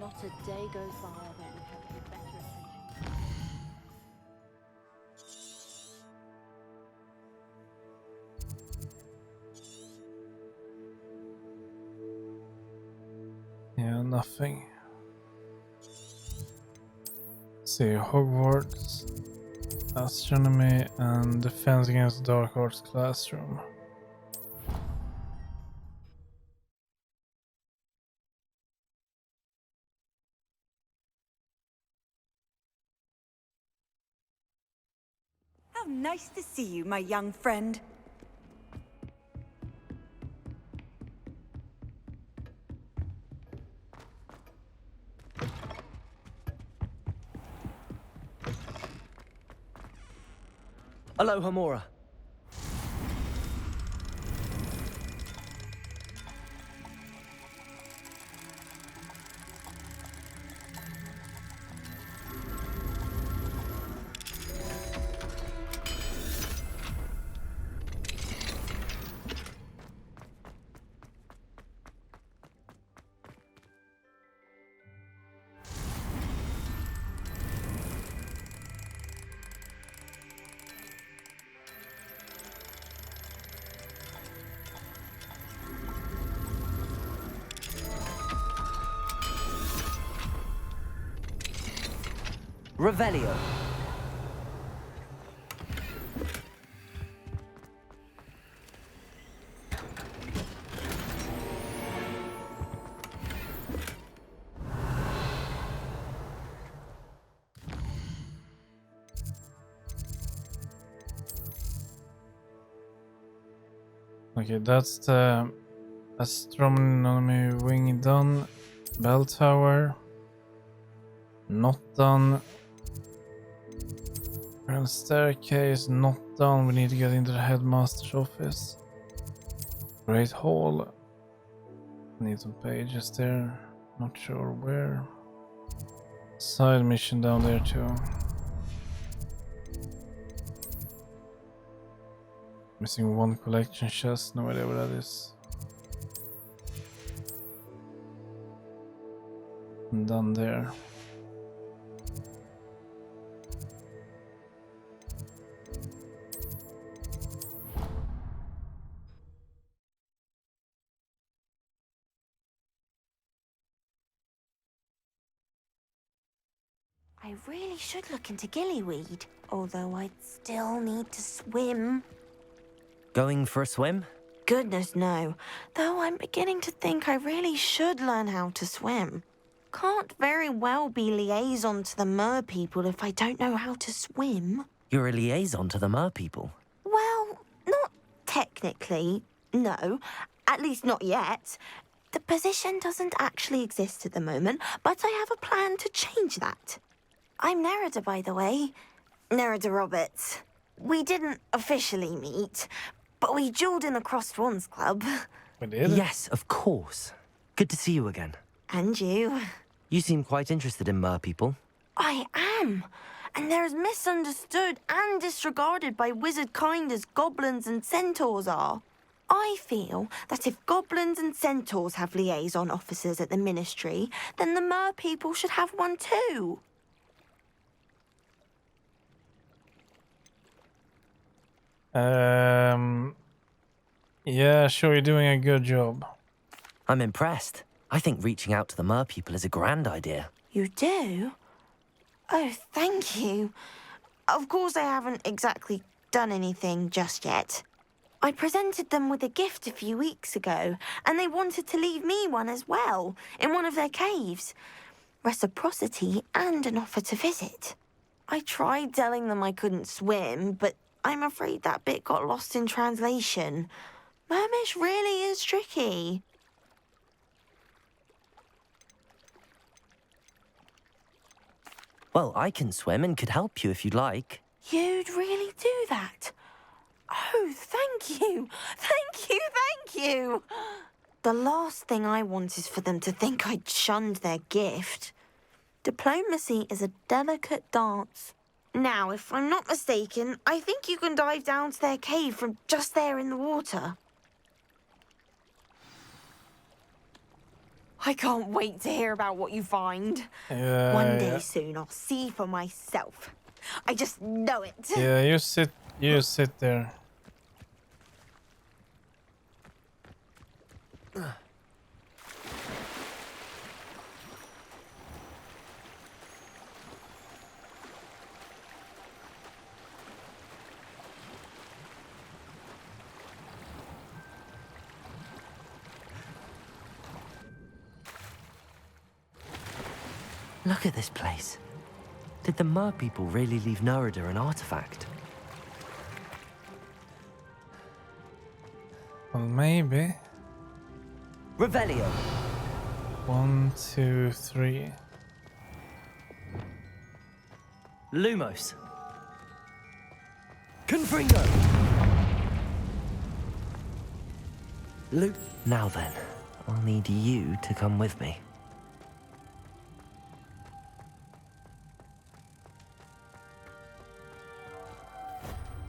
Not a day goes by where we have paid better attention. Yeah, nothing. See, Hogwarts, astronomy, and defense against dark arts classroom. How nice to see you, my young friend. Aloha, Mora. Revelio. Okay, that's the astronomy wing done. Bell tower. Not done. Grand staircase, not done. We need to get into the headmaster's office. Great hall. Need some pages there. Not sure where. Side mission down there too. Missing one collection chest. No idea what that is. And done there. I really should look into gillyweed, although I'd still need to swim. Going for a swim? Goodness, no. Though I'm beginning to think I really should learn how to swim. Can't very well be liaison to the mer people if I don't know how to swim. You're a liaison to the mer people. Well, not technically, no. At least not yet. The position doesn't actually exist at the moment, but I have a plan to change that. I'm Nerida, by the way. Nerida Roberts. We didn't officially meet, but we duelled in the Crossed Swans Club. We did? Yes, of course. Good to see you again. And you. You seem quite interested in mer people. I am. And they're as misunderstood and disregarded by wizard kind as goblins and centaurs are. I feel that if goblins and centaurs have liaison officers at the ministry, then the mer people should have one too. Yeah, sure, you're doing a good job. I'm impressed. I think reaching out to the mer people is a grand idea. You do? Oh, thank you. Of course I haven't exactly done anything just yet. I presented them with a gift a few weeks ago, and they wanted to leave me one as well, in one of their caves. Reciprocity and an offer to visit. I tried telling them I couldn't swim, but I'm afraid that bit got lost in translation. Mermish really is tricky. Well, I can swim and could help you if you'd like. You'd really do that? Oh, thank you. Thank you, thank you. The last thing I want is for them to think I'd shunned their gift. Diplomacy is a delicate dance. Now, if I'm not mistaken, I think you can dive down to their cave from just there in the water. I can't wait to hear about what you find. One Yeah, day soon, I'll see for myself. I just know it. yeah. You sit there. Look at this place. Did the Mer people really leave Nerida an artifact? Well, maybe. Revelio. 1, 2, 3. Lumos. Confringo. Now then, I'll need you to come with me.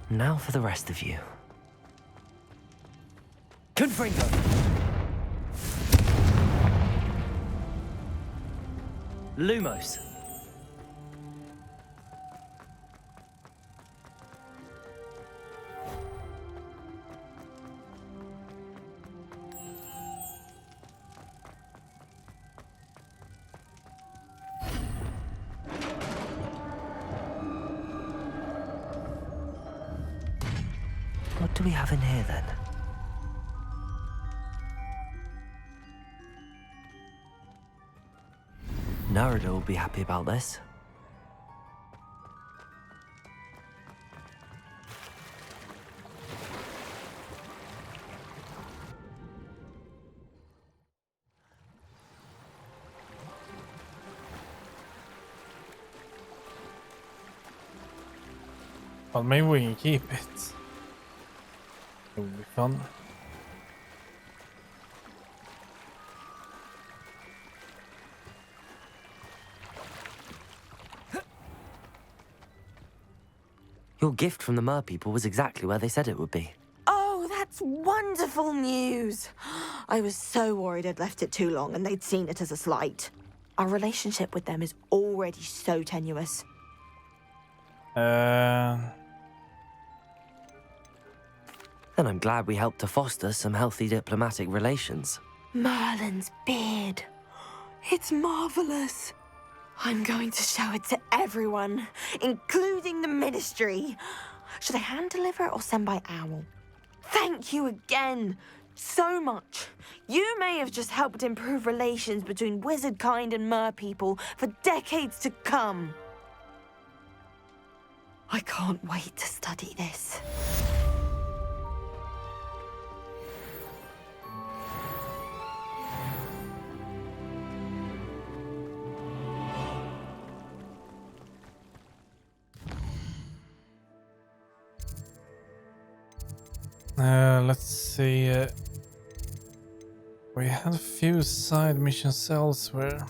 Now for the rest of you. Confringo. Lumos. What do we have in here then? Nerida will be happy about this. Well, maybe we can keep it. It would be fun. Your gift from the Mer people was exactly where they said it would be. Oh, that's wonderful news. I was so worried I'd left it too long and they'd seen it as a slight. Our relationship with them is already so tenuous. Uh, Then I'm glad we helped to foster some healthy diplomatic relations. Merlin's beard. It's marvelous. I'm going to show it to everyone, including the Ministry. Should I hand deliver or send by owl? Thank you again so much. You may have just helped improve relations between wizard kind and Mer people for decades to come. I can't wait to study this. let's see. We had a few side missions elsewhere.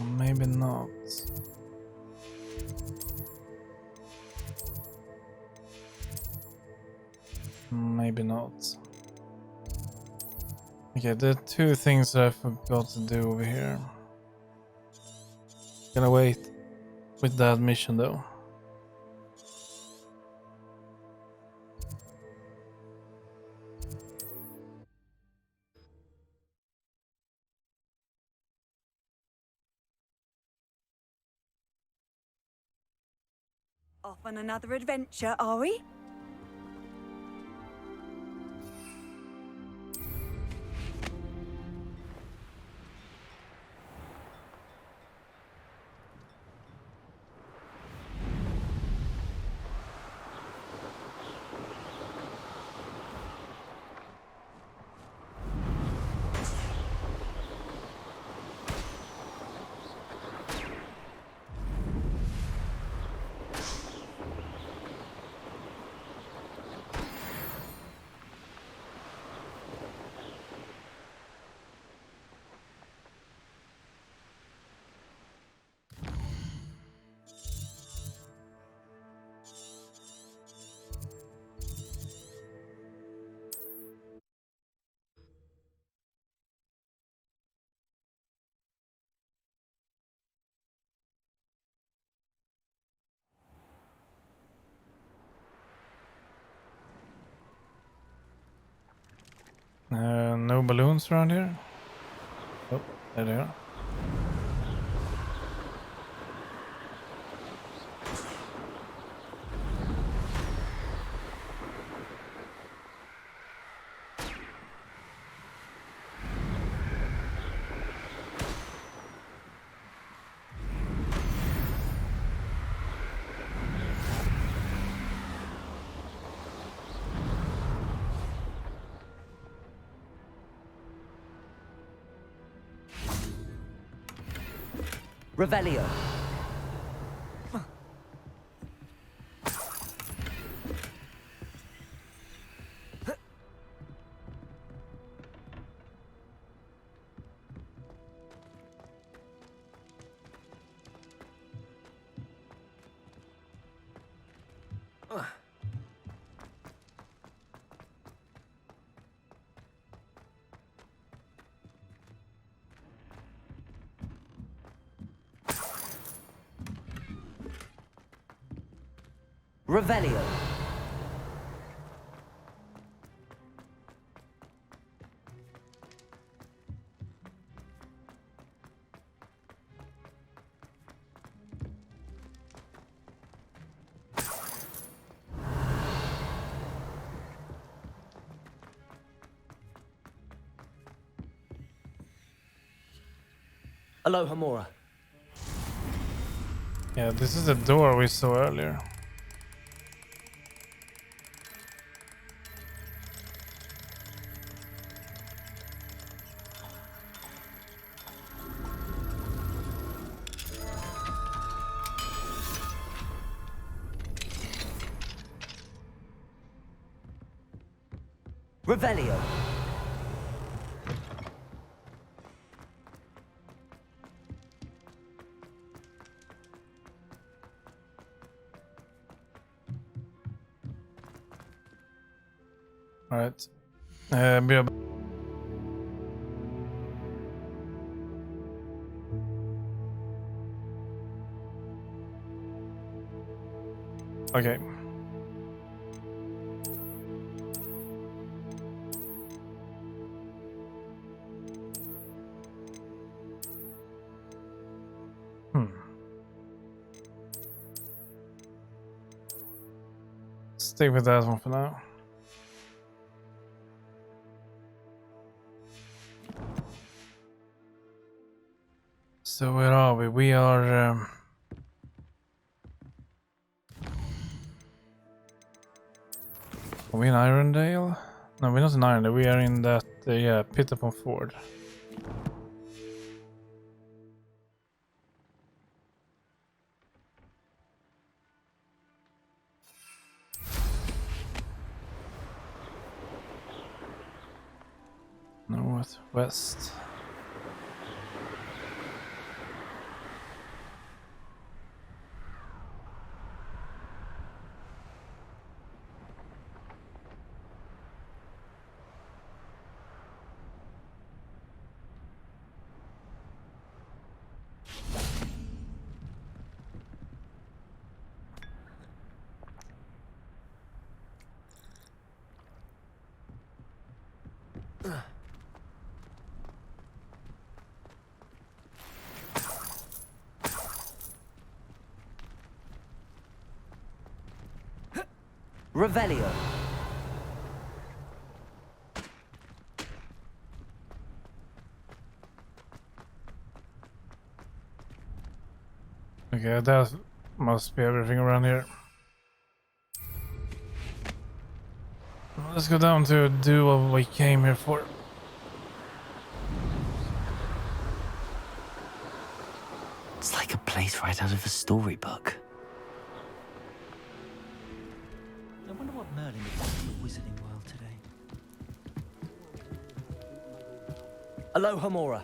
Maybe not. Maybe not. Okay, there are two things that I forgot to do over here. Gonna wait with that mission though. Off on another adventure, are we? No balloons around here. Oh, there they are. Revelio. Revelio. Alohomora. Yeah, this is the door we saw earlier. Revelio. All right. Be a okay. Stay with that one for now. So where are we? We are. Are we in Irondale? No, we're not in Irondale. We are in that yeah, Pit upon Ford. Northwest. Revelio. Okay, that must be everything around here. Let's go down to do what we came here for. It's like a place right out of a storybook. I wonder what Merlin would think of the wizarding world today. Alohomora.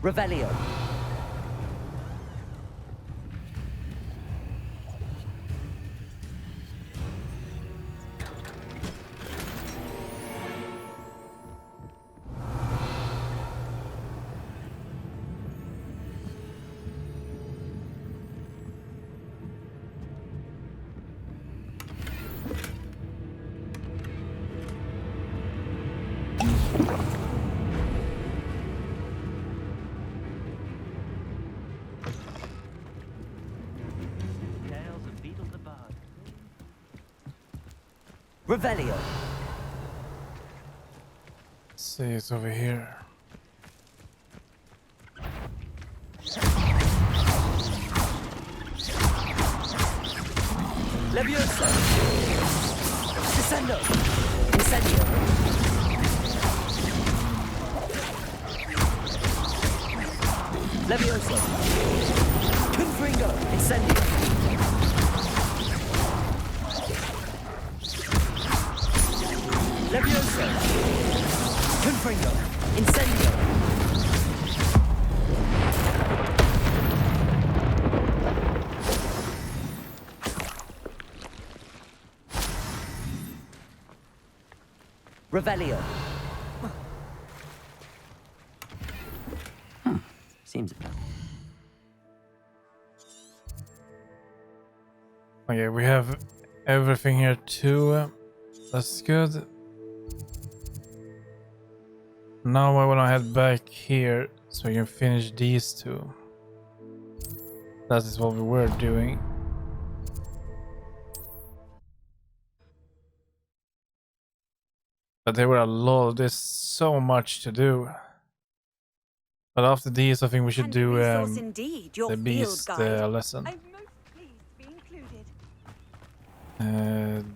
Revelio. Tales of Beetle the Bard. Revelio. See, it's over here. Leviosa. Descendo. Incendio. Leviosa. Confringo. Incendio. Leviosa. Confringo. Incendio. Revelio. Seems. Okay, we have everything here too. That's good. Now I want to head back here so we can finish these two. That is what we were doing. But there were a lot. There's so much to do. But after these, I think we should And do resource indeed, your the field beast guide. lesson. I'm most pleased to be included.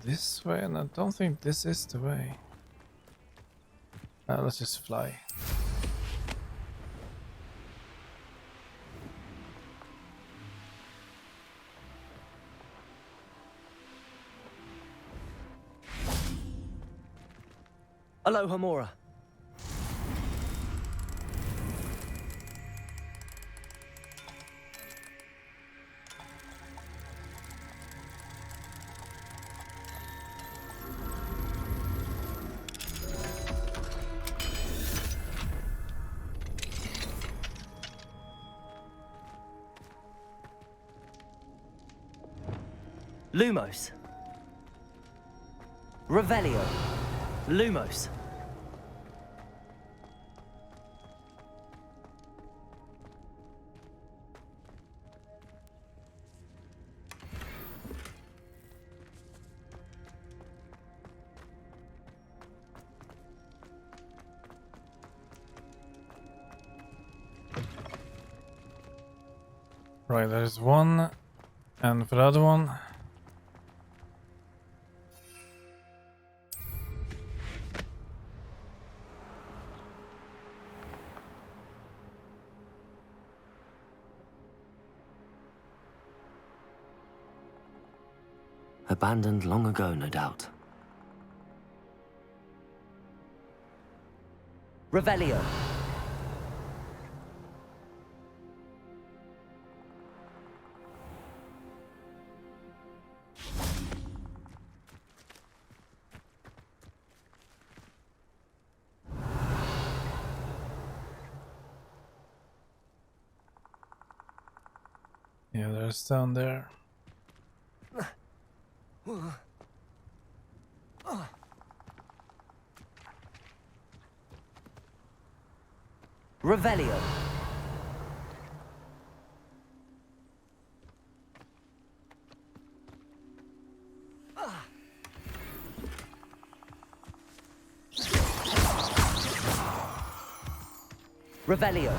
This way, and I don't think this is the way. Let's just fly. Aloha Mora. Lumos. Revelio. Lumos. Right, there's one. And for the other one. Abandoned long ago, no doubt. Revelio. Yeah, there's down there. Revelio. Revelio.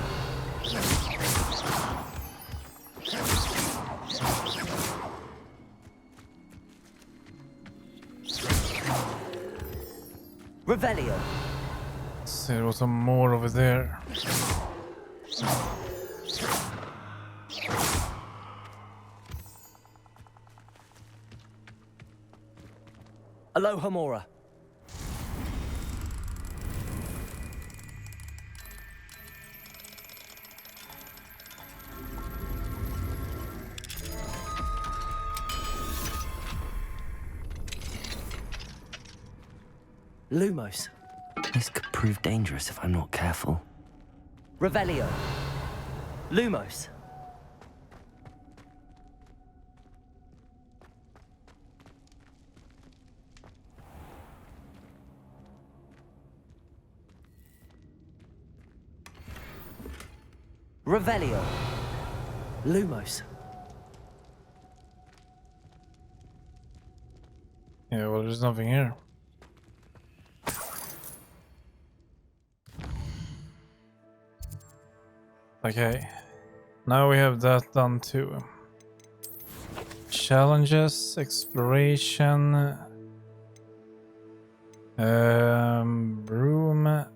Revelio. So there was some more over there. Aloha Mora. Lumos. This could prove dangerous if I'm not careful. Revelio. Lumos. Revelio. Lumos. Yeah, well, there's nothing here. Okay, now we have that done too. Challenges, exploration, broom.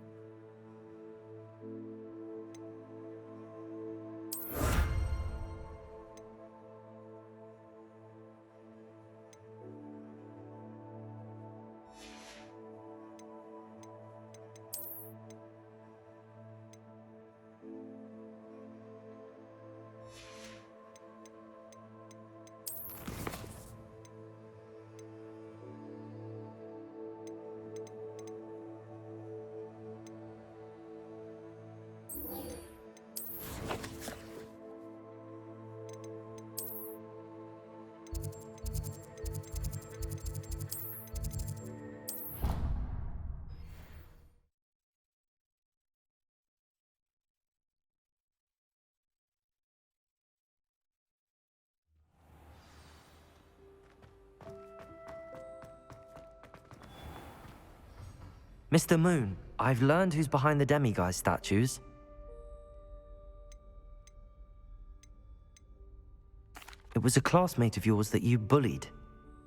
Mr. Moon, I've learned who's behind the demiguise statues. It was a classmate of yours that you bullied,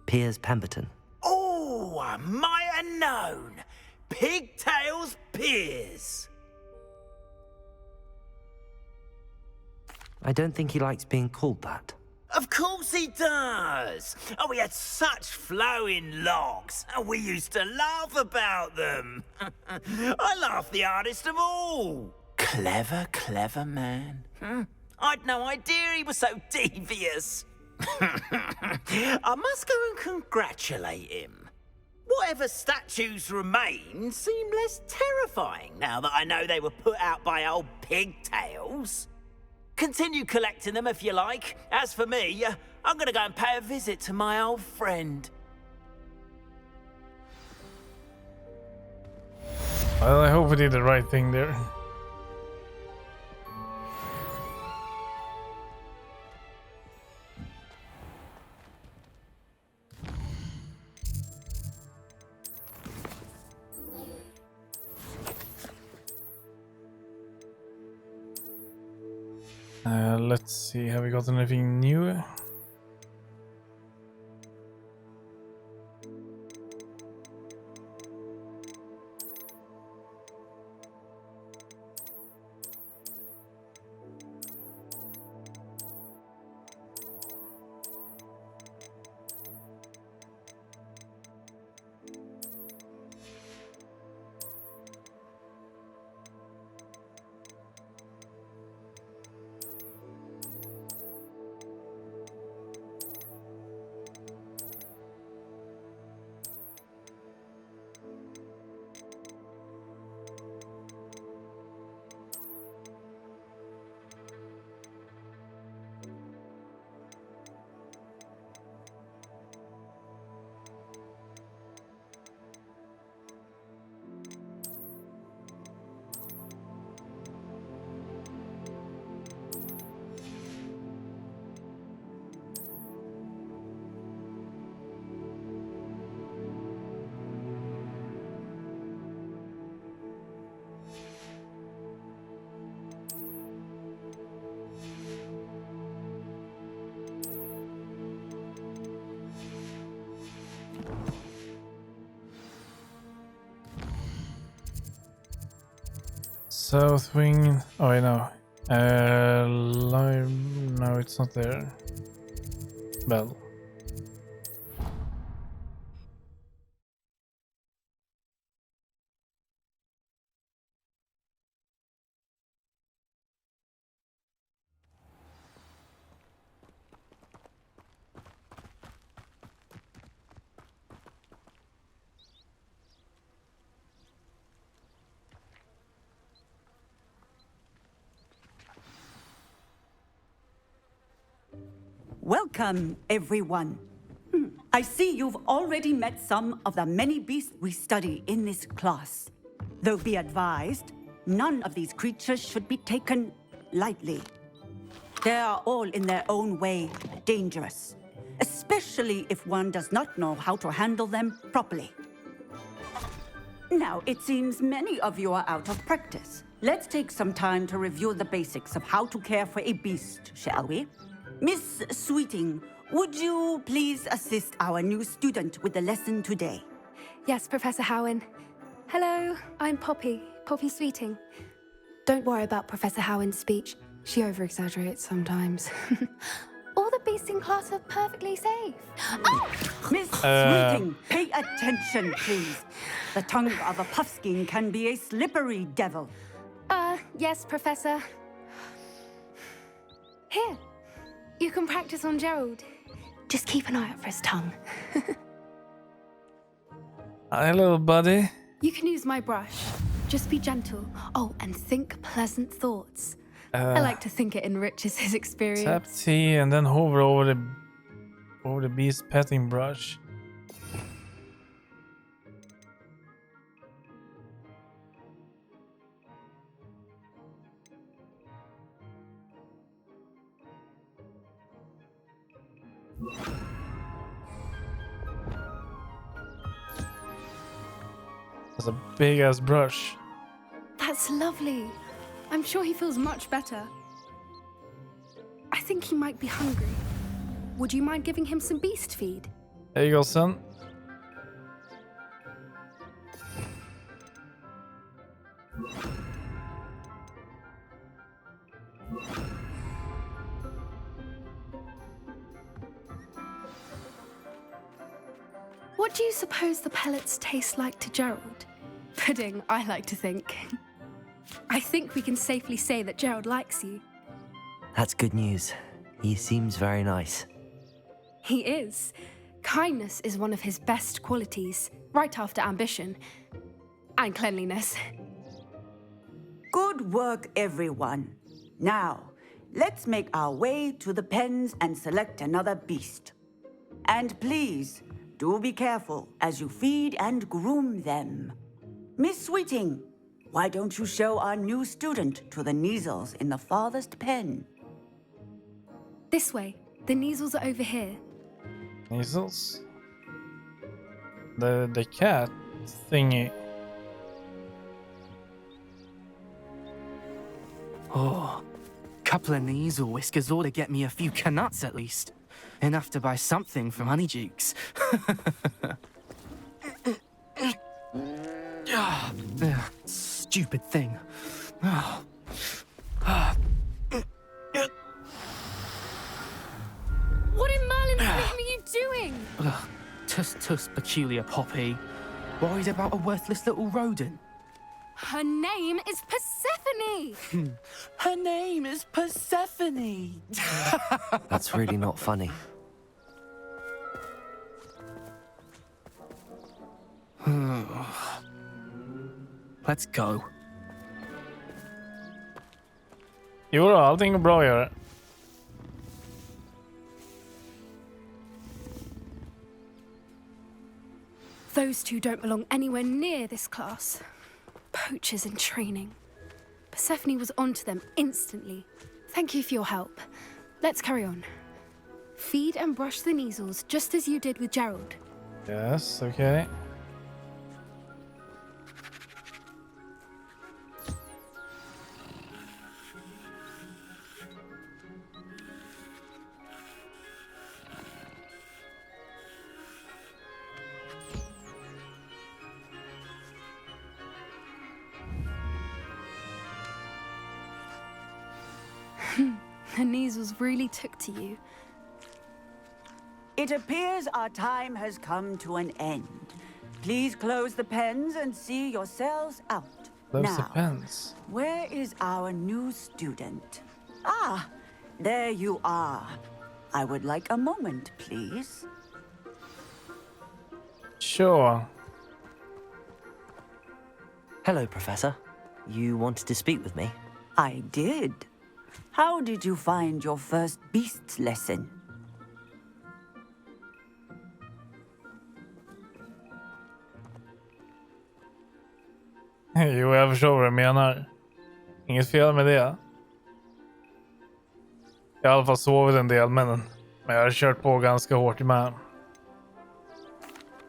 Piers Pemberton. Oh, I might have known. Pigtails Piers. I don't think he likes being called that. Of course he does. Oh, we had such flowing locks, and we used to laugh about them. I laughed the hardest of all. Clever, clever man. I'd no idea he was so devious. I must go and congratulate him. Whatever statues remain seem less terrifying now that I know they were put out by old pigtails. Continue collecting them if you like. As for me, I'm gonna go and pay a visit to my old friend. Well, I hope we did the right thing there. Let's see, have we got anything new? South wing. Oh, I know. Lime. No, it's not there. Bell. Welcome, everyone. I see you've already met some of the many beasts we study in this class. Though be advised, none of these creatures should be taken lightly. They are all in their own way dangerous, especially if one does not know how to handle them properly. Now, it seems many of you are out of practice. Let's take some time to review the basics of how to care for a beast, shall we? Miss Sweeting, would you please assist our new student with the lesson today? Yes, Professor Howen. Hello, I'm Poppy Sweeting. Don't worry about Professor Howen's speech. She over-exaggerates sometimes. All the beasts in class are perfectly safe. Oh! Miss Sweeting, pay attention, please. The tongue of a puffskein can be a slippery devil. Yes, Professor. Here, you can practice on Gerald. Just keep an eye out for his tongue. Hi, little buddy. You can use my brush. Just be gentle. Oh, and think pleasant thoughts. I like to think it enriches his experience. Tap T and then hover over the beast petting brush. That's a big ass brush. That's lovely. I'm sure he feels much better. I think he might be hungry. Would you mind giving him some beast feed? There you go, son. What do you suppose the pellets taste like to Gerald? Pudding, I like to think. I think we can safely say that Gerald likes you. That's good news. He seems very nice. He is. Kindness is one of his best qualities, right after ambition. And cleanliness. Good work, everyone. Now, let's make our way to the pens and select another beast. And please, do be careful as you feed and groom them. Miss Sweeting, why don't you show our new student to the Neasels in the farthest pen? This way. The Neasels are over here. Measles? The cat thingy. Oh, couple of Neasel whiskers ought to get me a few canuts at least. Enough to buy something from Honeydukes. Stupid thing. What in Merlin's name are you doing? Tuss, peculiar Poppy. Worried about a worthless little rodent? Her name is Persephone! Her name is Persephone! That's really not funny. Let's go. Jo då, allting går bra att göra. Those two don't belong anywhere near this class. Poachers in training. Persephone was onto them instantly. Thank you for your help. Let's carry on. Feed and brush the Neasels just as you did with Gerald. Yes, okay. The Neasels really took to you. It appears our time has come to an end. Please close the pens and see yourselves out. Close now, the pens. Where is our new student? Ah, there you are. I would like a moment, please. Sure. Hello, Professor. You wanted to speak with me? I did. How did you find your first beasts lesson? Jo, jag förstår vad du menar. Inget fel med det. Jag har i alla fall sovit en del, men jag har kört på ganska hårt med.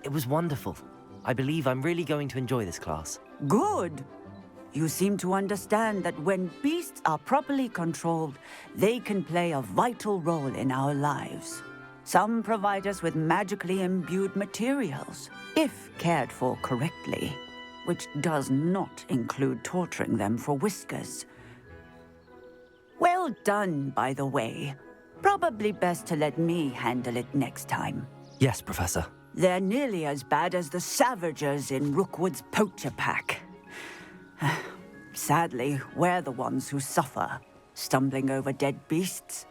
It was wonderful. I believe I'm really going to enjoy this class. Good. You seem to understand that when beasts are properly controlled, they can play a vital role in our lives. Some provide us with magically imbued materials, if cared for correctly, which does not include torturing them for whiskers. Well done, by the way. Probably best to let me handle it next time. Yes, Professor. They're nearly as bad as the Savagers in Rookwood's poacher pack. Sadly, we're the ones who suffer, stumbling over dead beasts.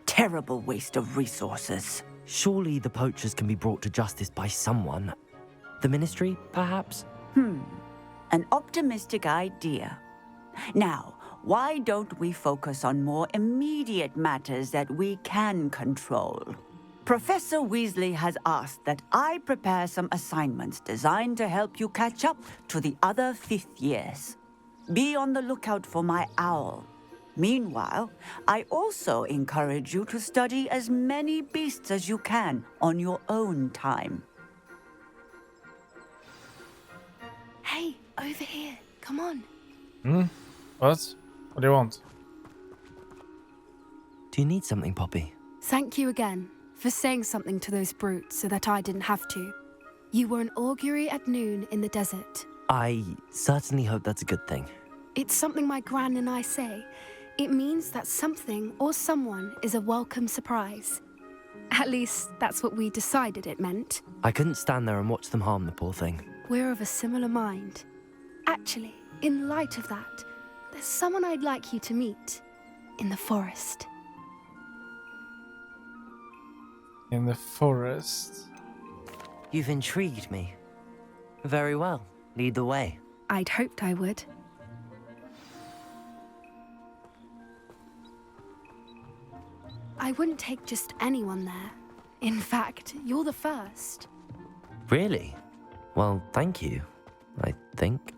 Terrible waste of resources. Surely the poachers can be brought to justice by someone. The Ministry, perhaps? An optimistic idea. Now, why don't we focus on more immediate matters that we can control? Professor Weasley has asked that I prepare some assignments designed to help you catch up to the other fifth years. Be on the lookout for my owl. Meanwhile, I also encourage you to study as many beasts as you can on your own time. Hey, over here. Come on. What? What do you want? Do you need something, Poppy? Thank you again for saying something to those brutes so that I didn't have to. You were an augury at noon in the desert. I certainly hope that's a good thing. It's something my gran and I say. It means that something or someone is a welcome surprise. At least, that's what we decided it meant. I couldn't stand there and watch them harm the poor thing. We're of a similar mind. Actually, in light of that, there's someone I'd like you to meet in the forest. In the forest. You've intrigued me. Very well. Lead the way. I'd hoped I would. I wouldn't take just anyone there. In fact, you're the first. Really? Well, thank you, I think.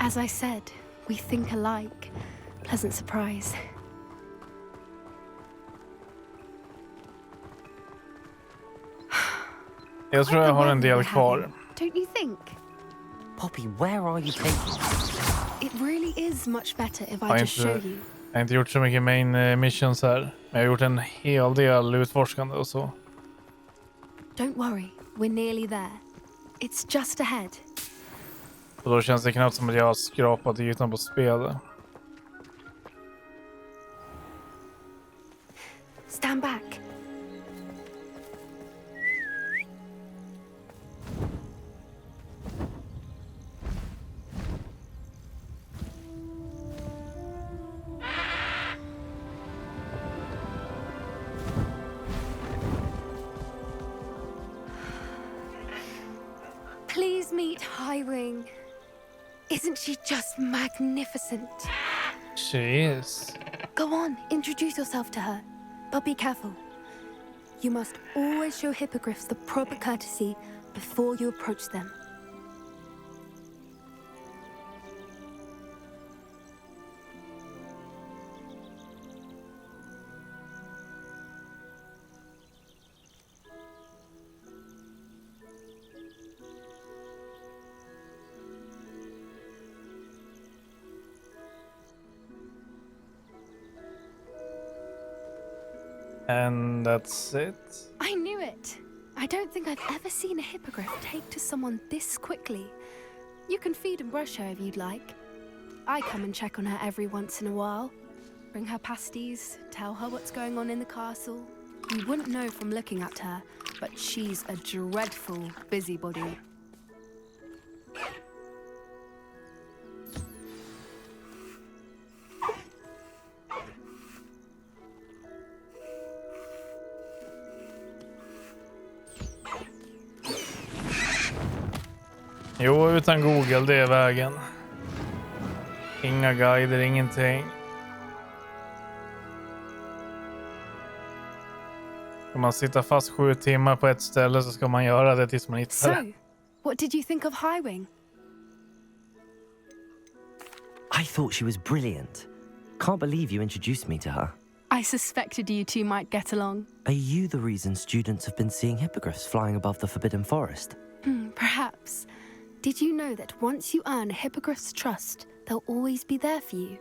As I said, we think alike. Pleasant surprise. Jag tror jag har en del kvar. Don't you think? Poppy, where are you taking us? It really is much better if I just show you. Jag har inte gjort så mycket main missions här. Men jag har gjort en hel del utforskande och så. Don't worry, we're nearly there. It's just ahead. Och då känns det knappt som att jag har skrapat ytan på spelet. Stand back. Please meet Highwing. Isn't she just magnificent? She is. Go on, introduce yourself to her. But be careful. You must always show hippogriffs the proper courtesy before you approach them. And that's it. I knew it. I don't think I've ever seen a hippogriff take to someone this quickly. You can feed and brush her if you'd like. I come and check on her every once in a while. Bring her pasties, tell her what's going on in the castle. You wouldn't know from looking at her, but she's a dreadful busybody. Jo, utan Google, det är vägen. Inga guider, ingenting. Om man sitter fast 7 timmar på ett ställe så ska man göra det tills man hittar det. So, what did you think of Highwing? I thought she was brilliant. Can't believe you introduced me to her. I suspected you two might get along. Are you the reason students have been seeing hippogriffs flying above the Forbidden Forest? Perhaps. Did you know that once you earn a hippogriff's trust, they'll always be there for you?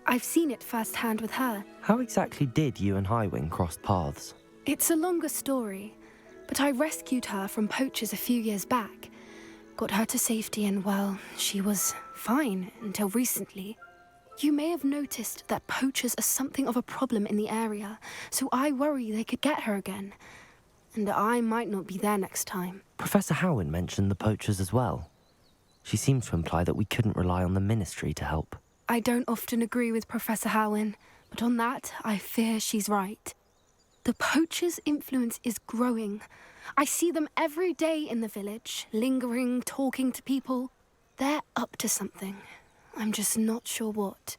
I've seen it firsthand with her. How exactly did you and Highwing cross paths? It's a longer story, but I rescued her from poachers a few years back. Got her to safety and, well, she was fine until recently. You may have noticed that poachers are something of a problem in the area, so I worry they could get her again. And I might not be there next time. Professor Howen mentioned the poachers as well. She seemed to imply that we couldn't rely on the Ministry to help. I don't often agree with Professor Howen, but on that, I fear she's right. The poachers' influence is growing. I see them every day in the village, lingering, talking to people. They're up to something. I'm just not sure what.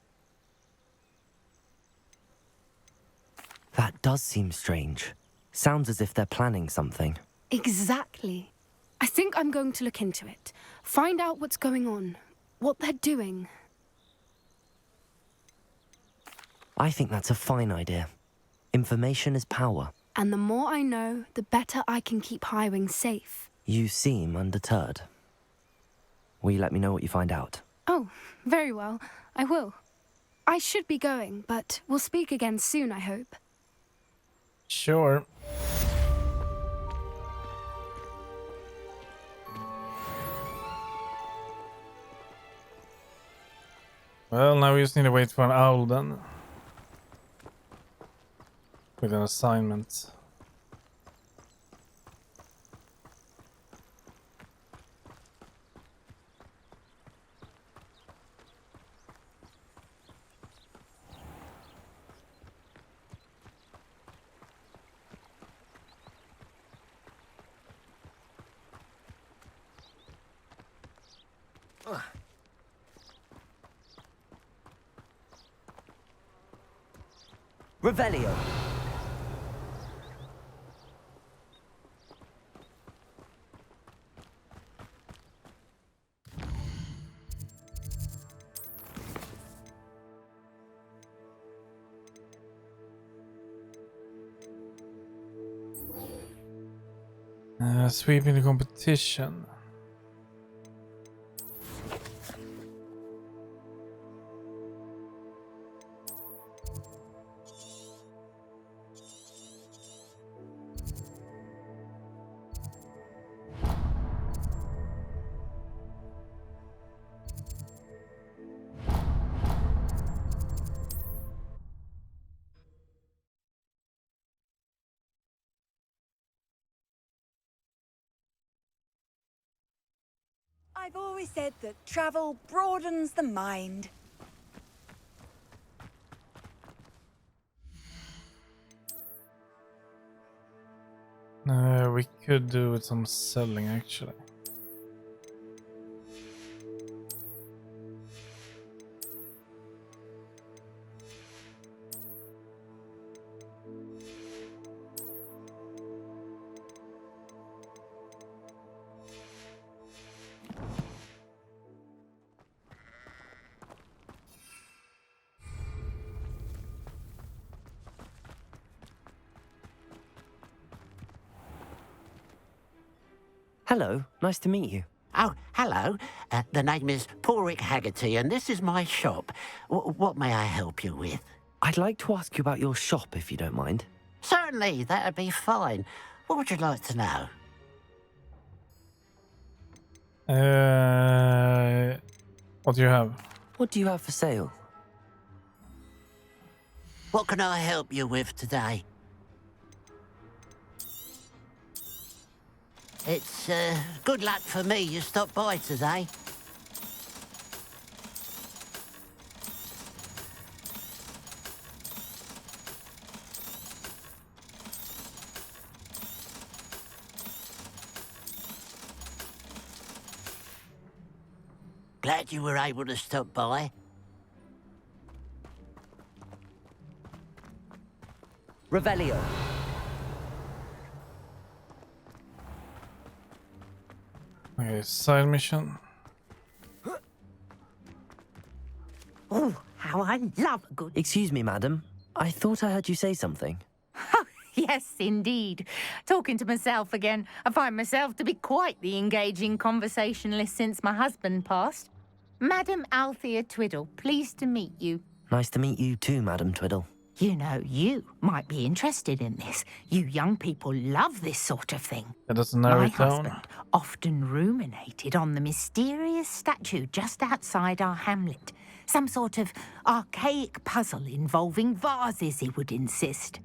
That does seem strange. Sounds as if they're planning something. Exactly. I think I'm going to look into it. Find out what's going on, what they're doing. I think that's a fine idea. Information is power. And the more I know, the better I can keep Highwing safe. You seem undeterred. Will you let me know what you find out? Oh, very well. I will. I should be going, but we'll speak again soon, I hope. Sure. Well, now we just need to wait for an owl then. With an assignment. Revelio. Sweeping the competition. I've always said that travel broadens the mind. We could do with some selling actually. Hello, nice to meet you. Oh, hello. The name is Porrick Haggerty, and this is my shop. What may I help you with? I'd like to ask you about your shop, if you don't mind. Certainly, that'd be fine. What would you like to know? What do you have? What do you have for sale? What can I help you with today? It's good luck for me you stopped by today. Glad you were able to stop by. Revelio. Okay, side mission. Oh, how I love a good... Excuse me, madam. I thought I heard you say something. Yes, indeed. Talking to myself again. I find myself to be quite the engaging conversationalist since my husband passed. Madam Althea Twiddle, pleased to meet you. Nice to meet you too, Madam Twiddle. You know, you might be interested in this. You young people love this sort of thing. That doesn't narrow My it down. husband often ruminated on the mysterious statue just outside our hamlet. Some sort of archaic puzzle involving vases, he would insist.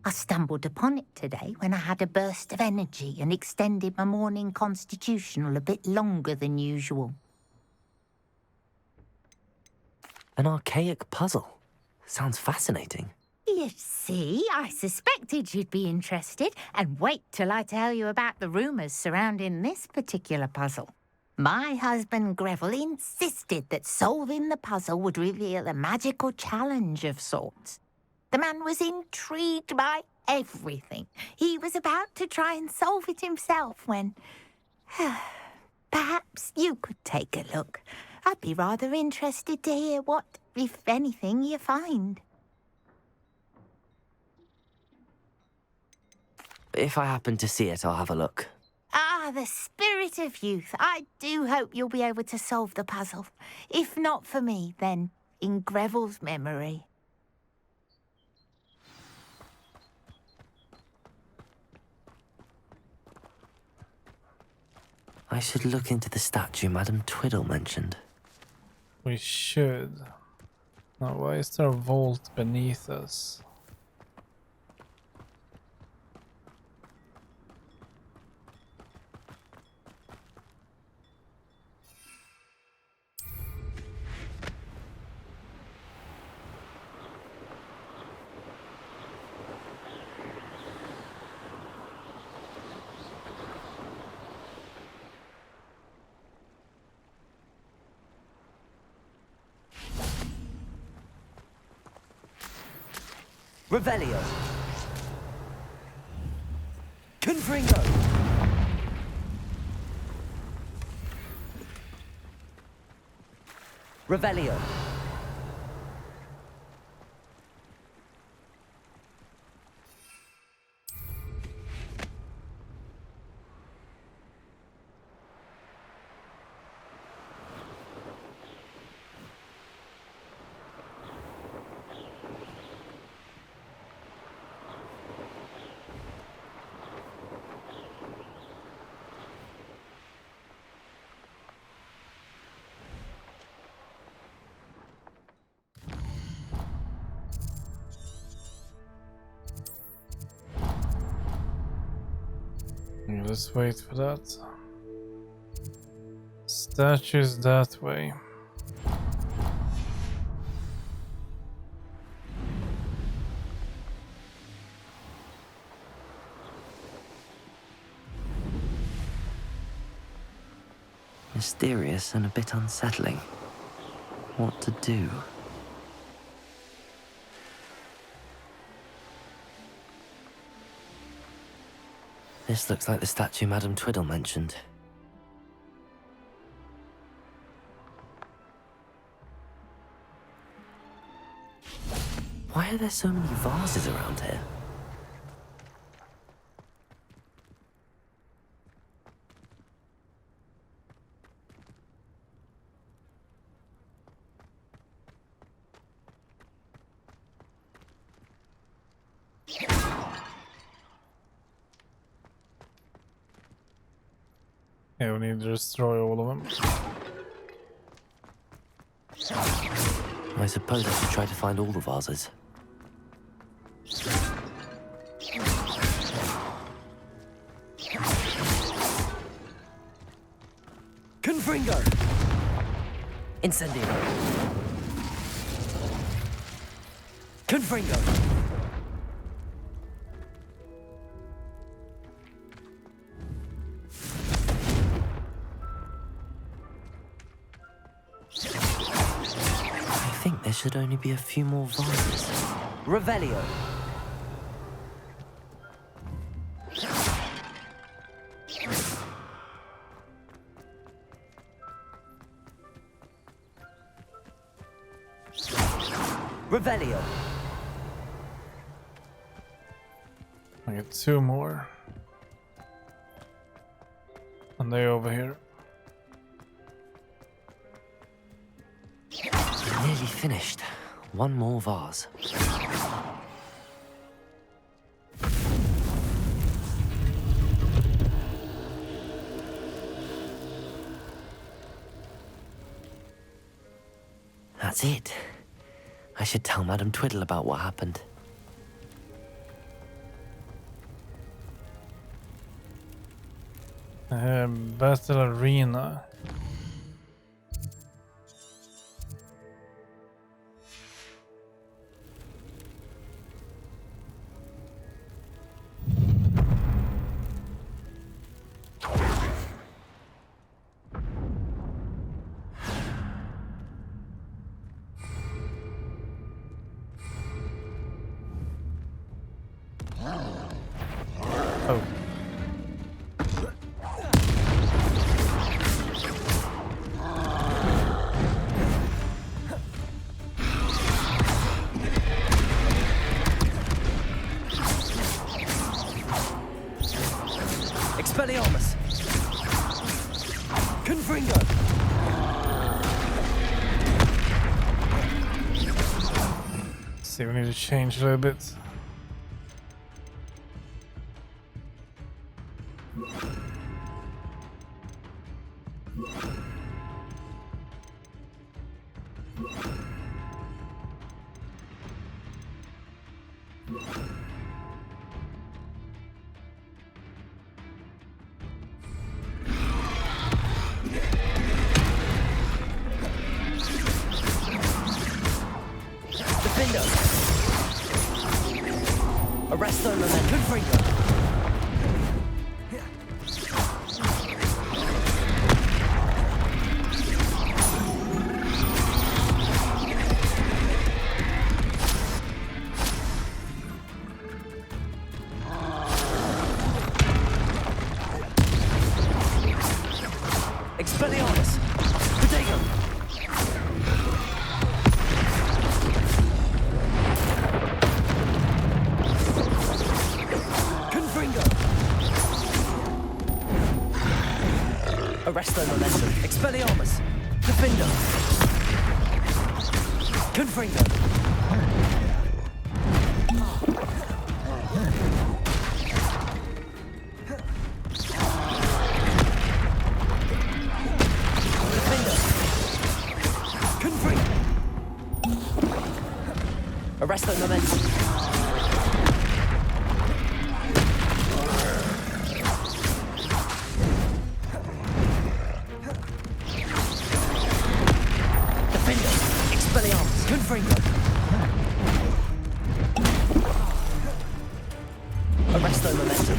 I stumbled upon it today when I had a burst of energy and extended my morning constitutional a bit longer than usual. An archaic puzzle. Sounds fascinating. You see, I suspected you'd be interested, and wait till I tell you about the rumours surrounding this particular puzzle. My husband Greville insisted that solving the puzzle would reveal a magical challenge of sorts. The man was intrigued by everything. He was about to try and solve it himself when... Perhaps you could take a look. I'd be rather interested to hear what, if anything, you find. If I happen to see it, I'll have a look. Ah, the spirit of youth. I do hope you'll be able to solve the puzzle. If not for me, then in Greville's memory. I should look into the statue Madam Twiddle mentioned. We should. Now, why is there a vault beneath us? Revelio. Confringo. Revelio. Let's wait for that. Statues that way. Mysterious and a bit unsettling. What to do? This looks like the statue Madam Twiddle mentioned. Why are there so many vases around here? Yeah, we need to destroy all of them. I suppose I should try to find all the vases. Confringo! Incendio! Confringo! I think there should only be a few more vases. Revelio! Revelio. I get 2 more. And they over here. Nearly finished. One more vase. That's it. I should tell Madame Twiddle about what happened. Battle Arena. Oh. Expelliarmus! Confringo! See, we need to change a little bit. Defendo! Arresto Momentum! Confringo! Expelliarmus! Protego! Confringo! Arresto Momentum! Expelliarmus! Defendo! Confringo! Arresto Momentum. Defendo. Expelliarmus. Confringo. Arresto Momentum.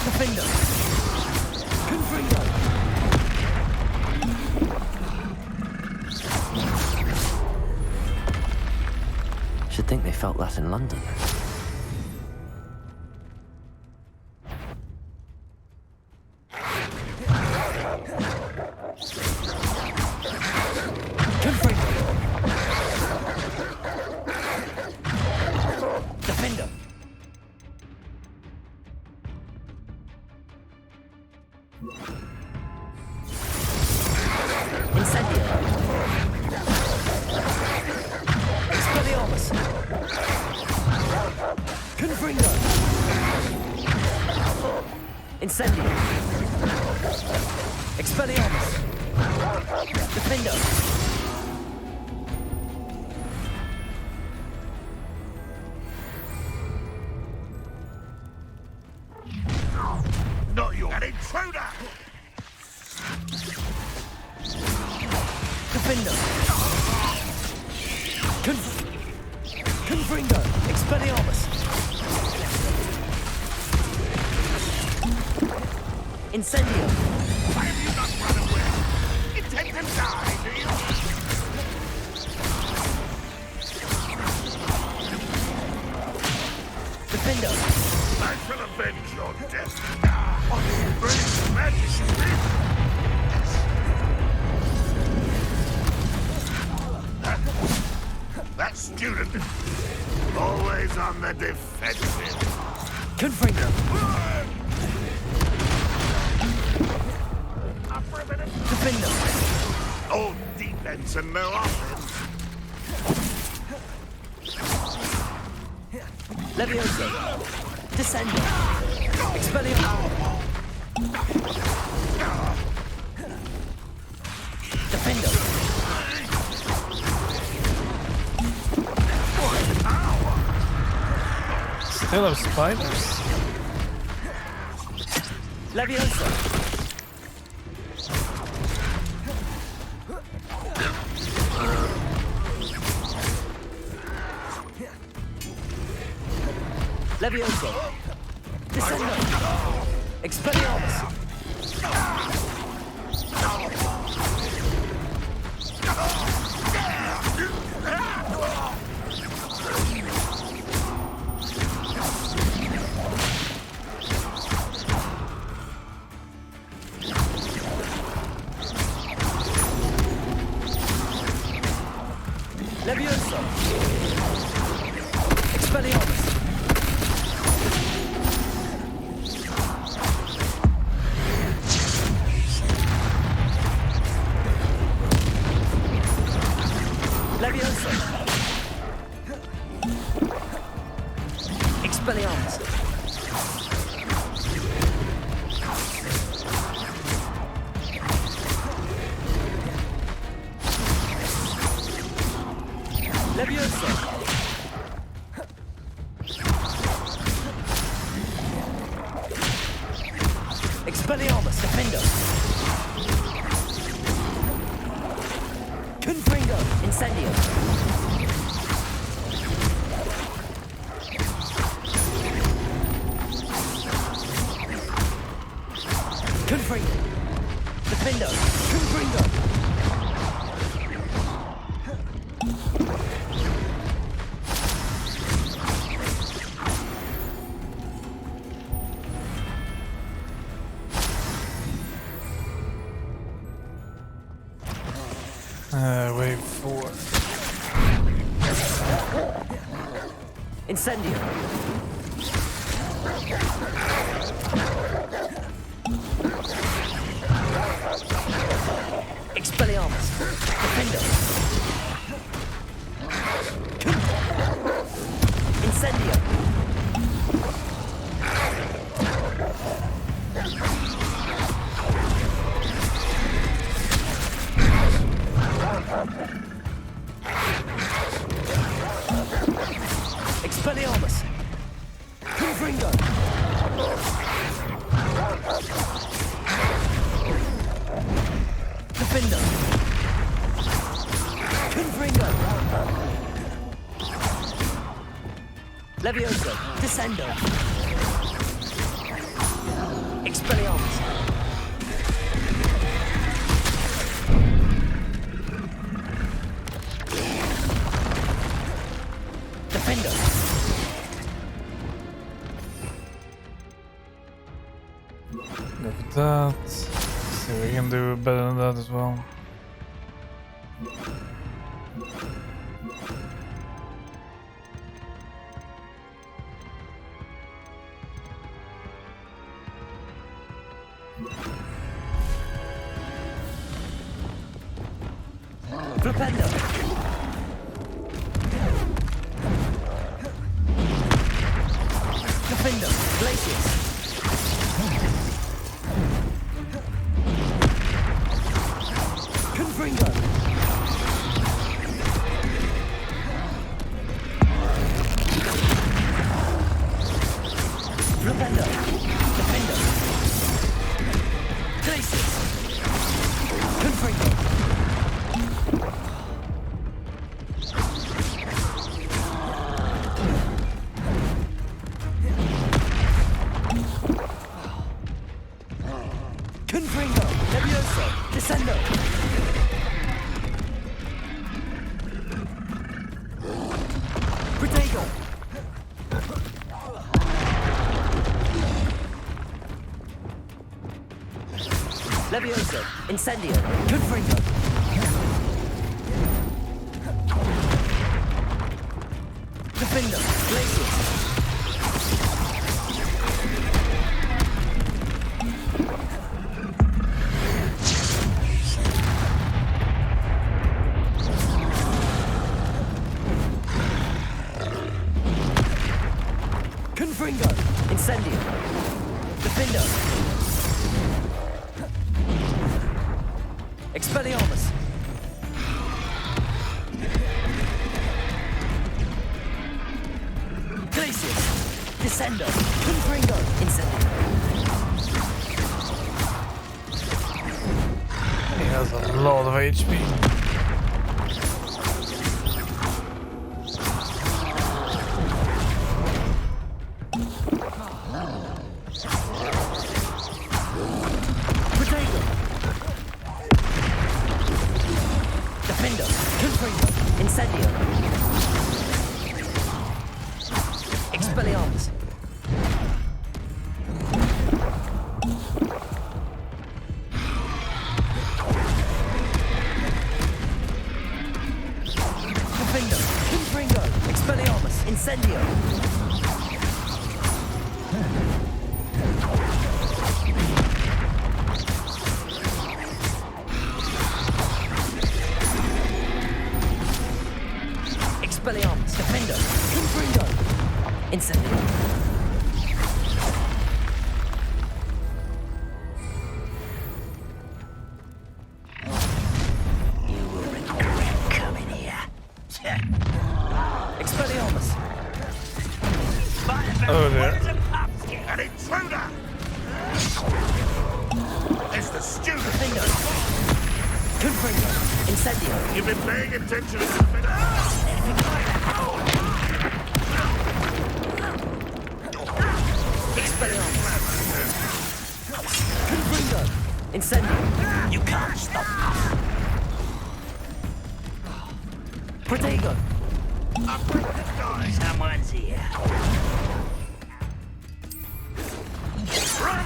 Defendo. Confringo. Should think they felt that in London. Confringo. Defender. Incendio. Expelliarmus. Confringo. Incendio. Expelliarmus. Defendo. Not you, an intruder! Defendo. Confringo. Expelliarmus. Incendio. Why have you not run away? Intend to die, do you? Defendo. I shall avenge your death. I will bring majesty. always on the defensive. Confringo. Defendo. Old defense and no offense. Levioso. Descendo. Expelliarmus. Defendo. Still have spiders. Levioso. Levioso. Descendo. Expelliarmus. Levioso. Expelliarmus. Levioso. Expelliarmus. Levioso. Expelliarmus, defendo. Confringo, incendio. Confringo. Defendo. Confringo. Wave 4. Incendio. Expelliarmus. Defendo. Incendio. Expelliarmus. Confringo. Defendo. Confringo. Levioso. Descendo. Expelliarmus. Defendo. Go for that. See if we can do better than that as well. Flipendo. Defendo. Glacius. Confringo. Flipendo. Defendo. Glacius. Confringo. Confringo. Levioso. Descendo. Protego. Levioso. Incendio. Confringo. Defendo. Confringo! Incendio! Defendo! Expelliarmus! Glacius! Descendo! Confringo! Incendio! He has a lot of HP. Defendo! Confringo! Incendio! Expelliarmus! Defendo! Confringo! Expelliarmus! Incendio! Expelliarmus! Defendo! Confringo! Incendio! You will regret coming here. Expelliarmus! Oh dear. An intruder! It's the student! Defendo! Confringo! Incendio! You've been paying attention to the Expelliarmus! Confringo! Incendio! You can't stop us. Protego! Someone's here.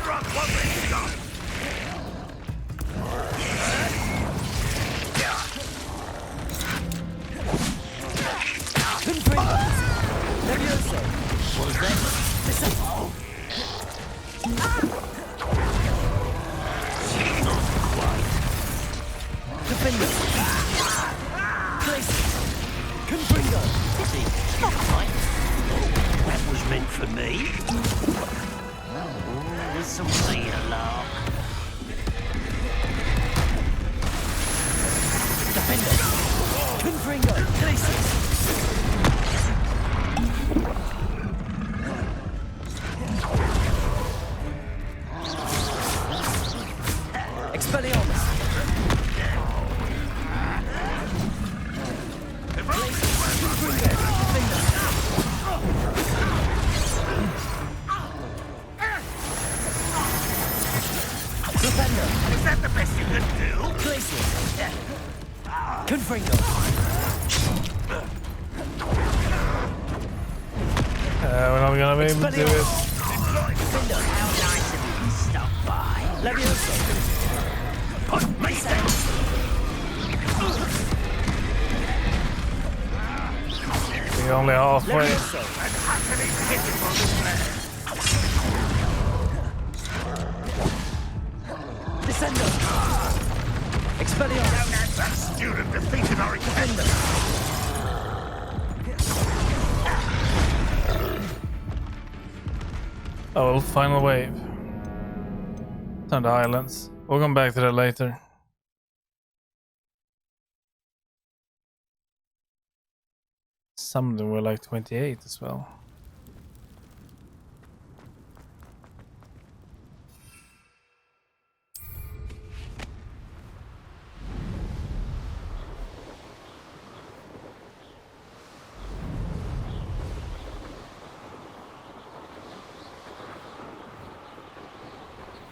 Run, what we got! Confringo! Levioso! What was that? Defendo! Glacius! Confringo! That was meant for me. This'll be a lark. Defendo! Confringo! Glacius! Expelliarmus! Confringo! Defendo! Defendo! Is that the best you can do? Glacius! Confringo! We're not gonna be able to do it. Defendo! How nice of you to stop by. Levioso! Put me down. We're only halfway. Levioso! And happily pitiful despair. Descendo! Expelliarmus! That student defeated our intendant. Oh, well, final wave. On the islands. We'll come back to that later. Some of them were like 28 as well.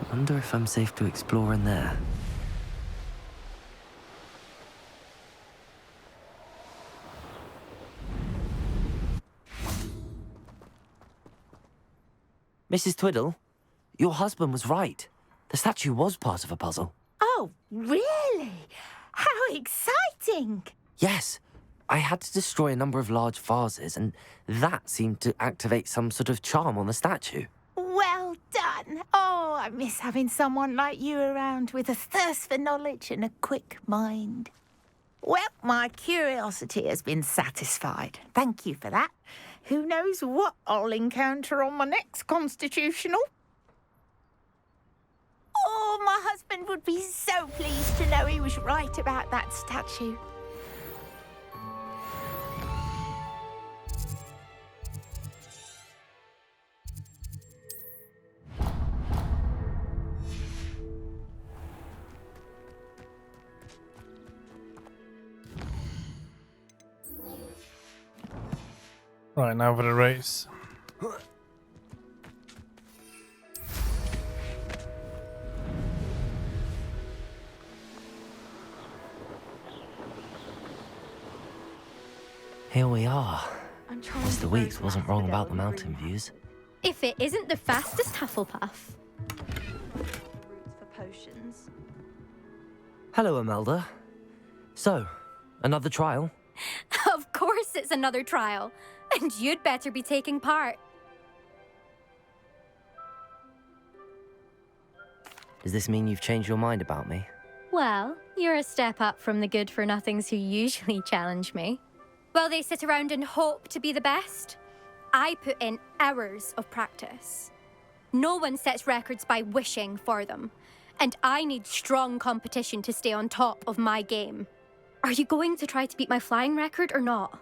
I wonder if I'm safe to explore in there. Mrs. Twiddle, your husband was right. The statue was part of a puzzle. Oh, really? How exciting! Yes, I had to destroy a number of large vases, and that seemed to activate some sort of charm on the statue. Well done. Oh, I miss having someone like you around with a thirst for knowledge and a quick mind. Well, my curiosity has been satisfied. Thank you for that. Who knows what I'll encounter on my next constitutional? Oh, my husband would be so pleased to know he was right about that statue. Right, now for the race. Here we are. I'm trying Mr. to Weeks go wasn't to wrong Asphodel about the and mountain bring views. If it isn't the fastest Hufflepuff. roots for potions. Hello, Imelda. So, another trial? Of course it's another trial. And you'd better be taking part. Does this mean you've changed your mind about me? Well, you're a step up from the good-for-nothings who usually challenge me. While they sit around and hope to be the best, I put in hours of practice. No one sets records by wishing for them, and I need strong competition to stay on top of my game. Are you going to try to beat my flying record or not?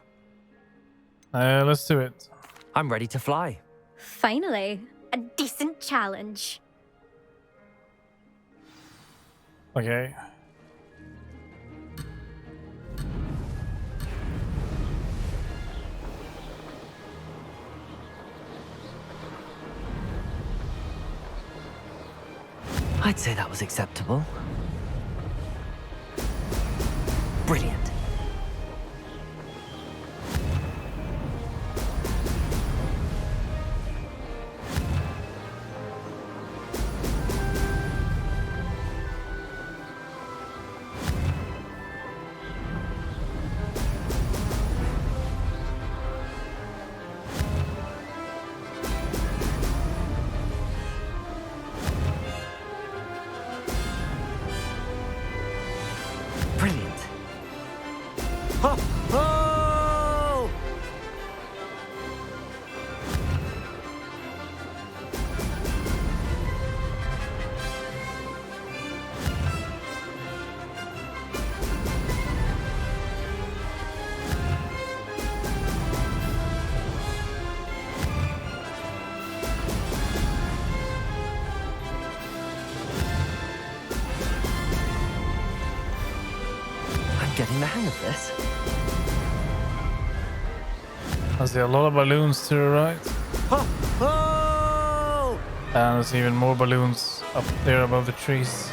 Let's do it. I'm ready to fly. Finally, a decent challenge. Okay. I'd say that was acceptable. Brilliant. Brilliant. Ho! Ho! I'm getting the hang of this. I see a lot of balloons to the right. Ho! Ho! And there's even more balloons up there above the trees.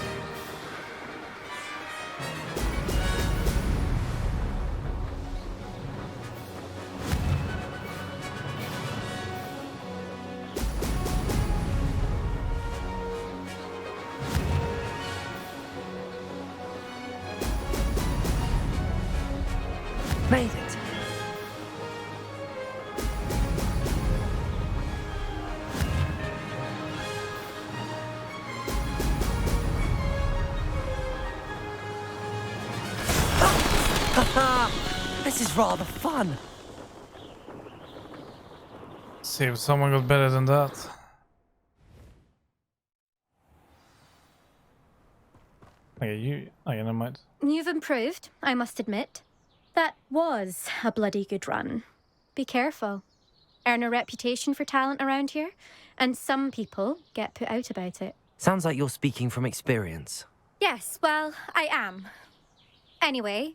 Made it. This is rather fun. See if someone got better than that. Okay, never mind. You've improved, I must admit. That was a bloody good run. Be careful. Earn a reputation for talent around here, and some people get put out about it. Sounds like you're speaking from experience. Yes, well, I am. Anyway,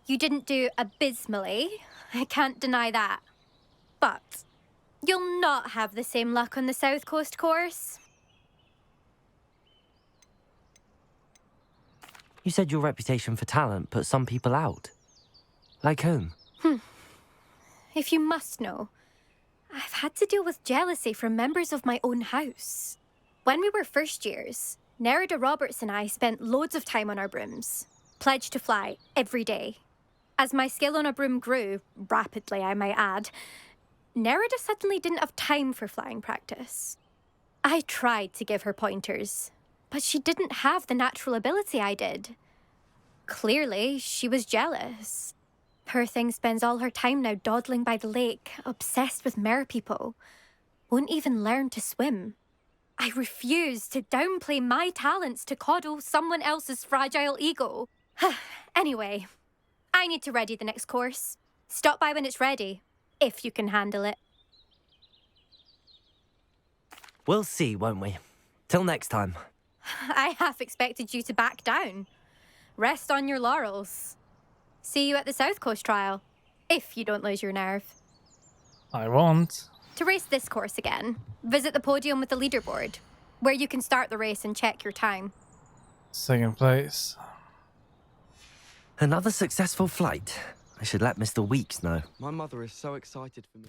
you didn't do abysmally. I can't deny that. But you'll not have the same luck on the South Coast course. You said your reputation for talent put some people out. Like whom? If you must know, I've had to deal with jealousy from members of my own house. When we were first years, Nerida Roberts and I spent loads of time on our brooms, pledged to fly every day. As my skill on a broom grew, rapidly I might add, Nerida suddenly didn't have time for flying practice. I tried to give her pointers, but she didn't have the natural ability I did. Clearly, she was jealous. Poor thing spends all her time now dawdling by the lake, obsessed with merpeople. Won't even learn to swim. I refuse to downplay my talents to coddle someone else's fragile ego. Anyway, I need to ready the next course. Stop by when it's ready, if you can handle it. We'll see, won't we? Till next time. I half expected you to back down. Rest on your laurels. See you at the South Coast trial, if you don't lose your nerve. I won't. To race this course again, visit the podium with the leaderboard, where you can start the race and check your time. Second place. Another successful flight. I should let Mr. Weeks know. My mother is so excited for me.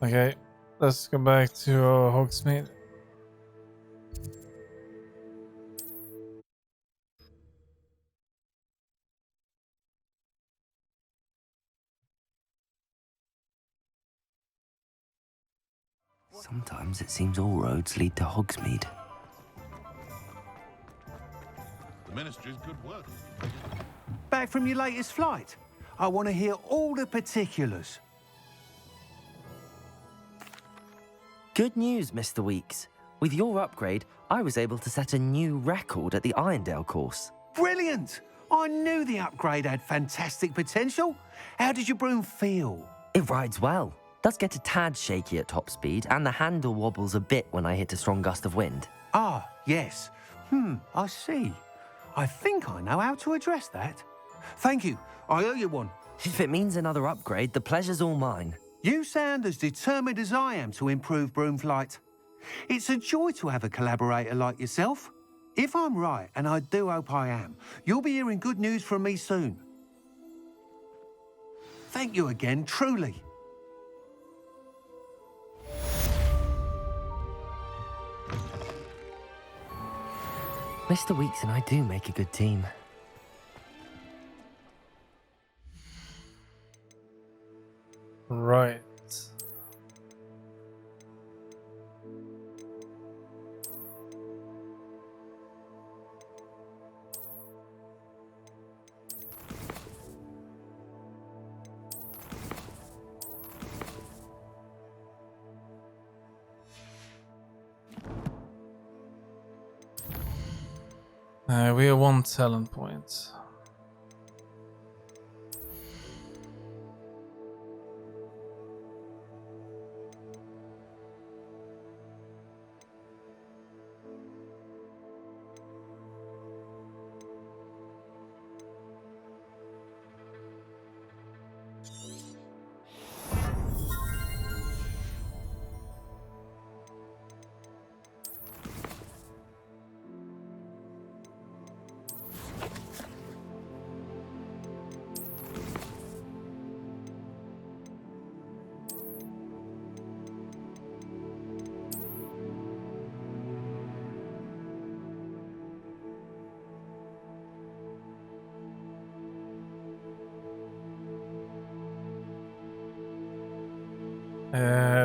Okay, let's go back to Hogsmeade. Sometimes it seems all roads lead to Hogsmeade. The Ministry's good work. Back from your latest flight? I want to hear all the particulars. Good news, Mr. Weeks. With your upgrade, I was able to set a new record at the Irondale course. Brilliant! I knew the upgrade had fantastic potential. How did your broom feel? It rides well. Does get a tad shaky at top speed, and the handle wobbles a bit when I hit a strong gust of wind. Ah, yes. I see. I think I know how to address that. Thank you. I owe you one. If it means another upgrade, the pleasure's all mine. You sound as determined as I am to improve broom flight. It's a joy to have a collaborator like yourself. If I'm right, and I do hope I am, you'll be hearing good news from me soon. Thank you again, truly. Mr. Weeks and I do make a good team. Right. We have 1 talent point.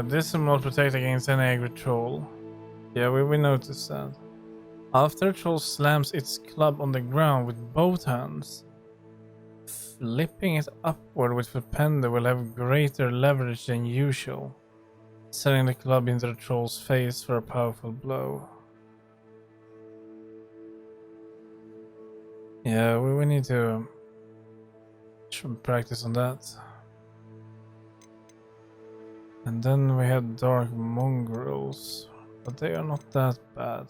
This will not protect against an angry troll. Yeah, we noticed that. After a troll slams its club on the ground with both hands, flipping it upward with the pender will have greater leverage than usual, sending the club into the troll's face for a powerful blow. Yeah, we need to practice on that. And then we have dark mongrels, but they are not that bad.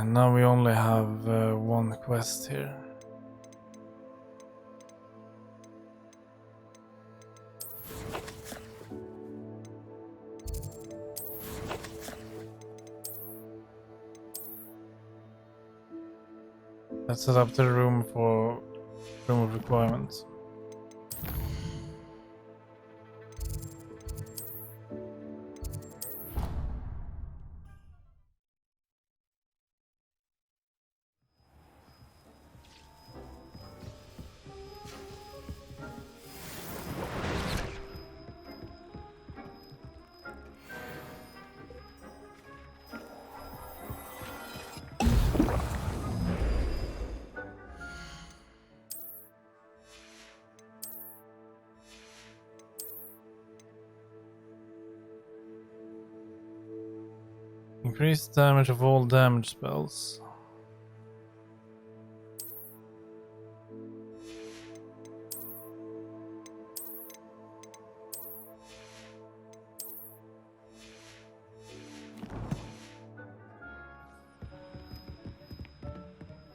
Now we only have 1 quest here. Let's set up the room of requirements. Increase damage of all damage spells.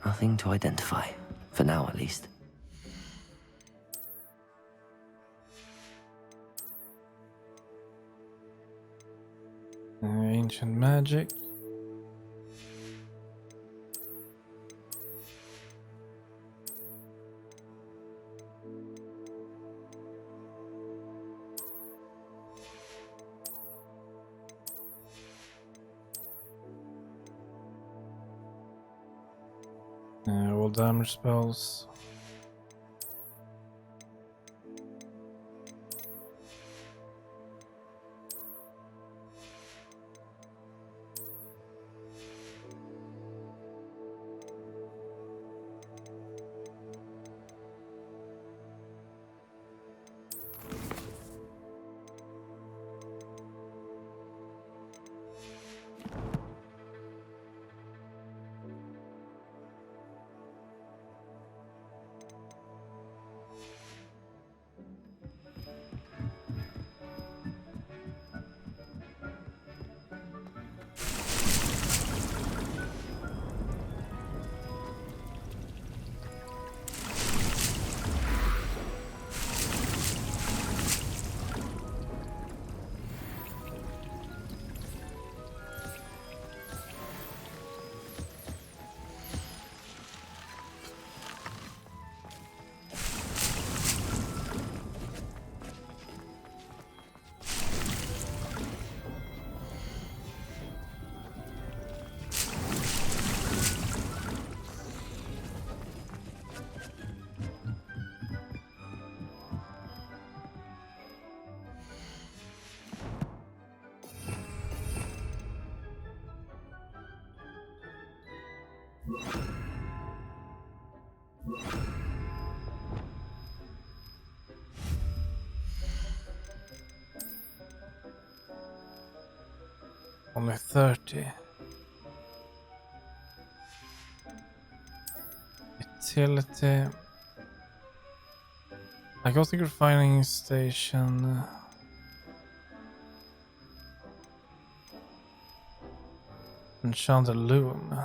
Nothing to identify, for now at least. Ancient magic. All damage spells. Only 30. Utility. I got the refining station. Enchanted loom.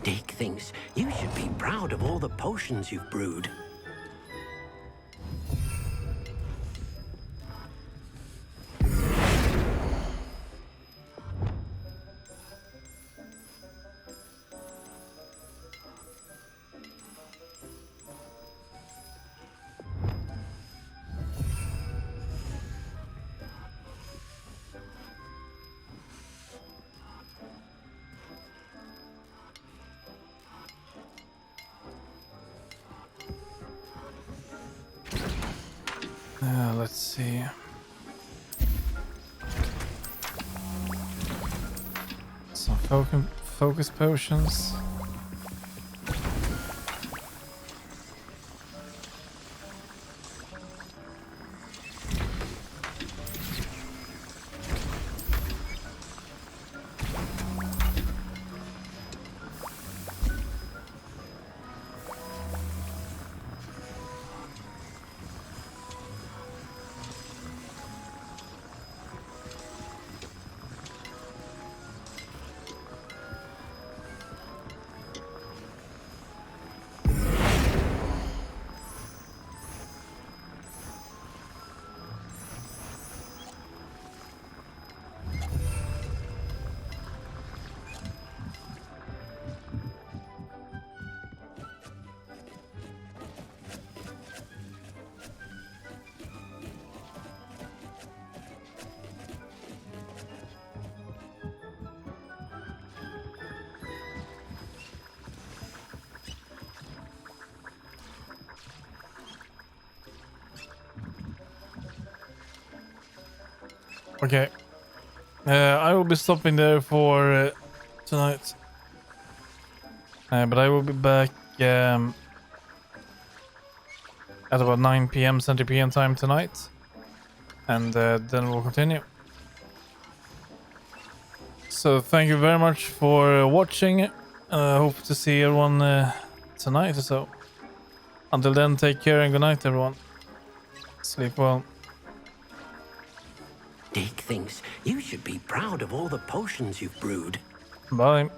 Dick thinks you should be proud of all the potions you've brewed. let's see. Some focus potions. Okay. I will be stopping there for tonight. But I will be back at about 9 p.m. Central PM time tonight. And then we'll continue. So thank you very much for watching. Hope to see everyone tonight or so. Until then, take care and good night, everyone. Sleep well. Dick thinks you should be proud of all the potions you've brewed. Bye.